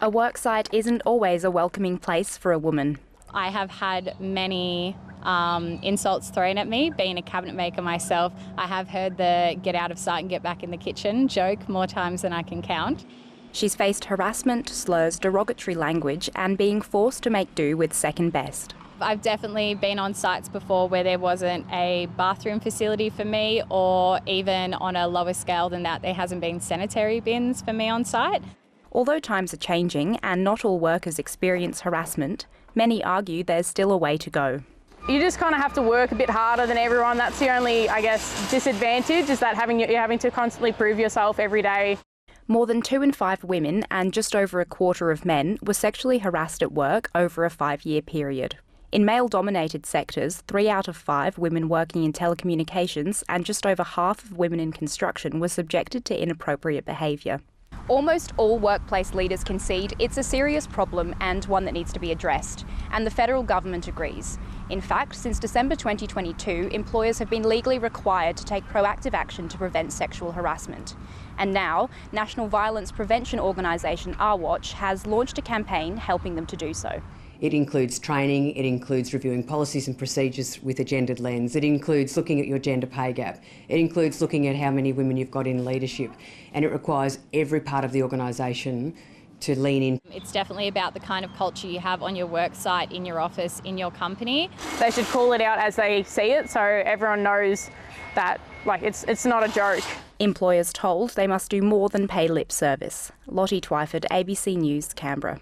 A worksite isn't always a welcoming place for a woman. I have had many insults thrown at me. Being a cabinet maker myself, I have heard the get out of sight and get back in the kitchen joke more times than I can count. She's faced harassment, slurs, derogatory language and being forced to make do with second best. I've definitely been on sites before where there wasn't a bathroom facility for me, or even on a lower scale than that, there hasn't been sanitary bins for me on site. Although times are changing and not all workers experience harassment, many argue there's still a way to go. You just kind of have to work a bit harder than everyone. That's the only, I guess, disadvantage, is that you're having to constantly prove yourself every day. More than 2 in 5 women and just over a quarter of men were sexually harassed at work over a 5-year period. In male-dominated sectors, 3 out of 5 women working in telecommunications and just over half of women in construction were subjected to inappropriate behaviour. Almost all workplace leaders concede it's a serious problem and one that needs to be addressed, and the federal government agrees. In fact, since December 2022, employers have been legally required to take proactive action to prevent sexual harassment. And now, National Violence Prevention organisation RWatch has launched a campaign helping them to do so. It includes training, it includes reviewing policies and procedures with a gendered lens, it includes looking at your gender pay gap, it includes looking at how many women you've got in leadership, and it requires every part of the organisation to lean in. It's definitely about the kind of culture you have on your work site, in your office, in your company. They should call it out as they see it, so everyone knows that it's not a joke. Employers told they must do more than pay lip service. Lottie Twyford, ABC News, Canberra.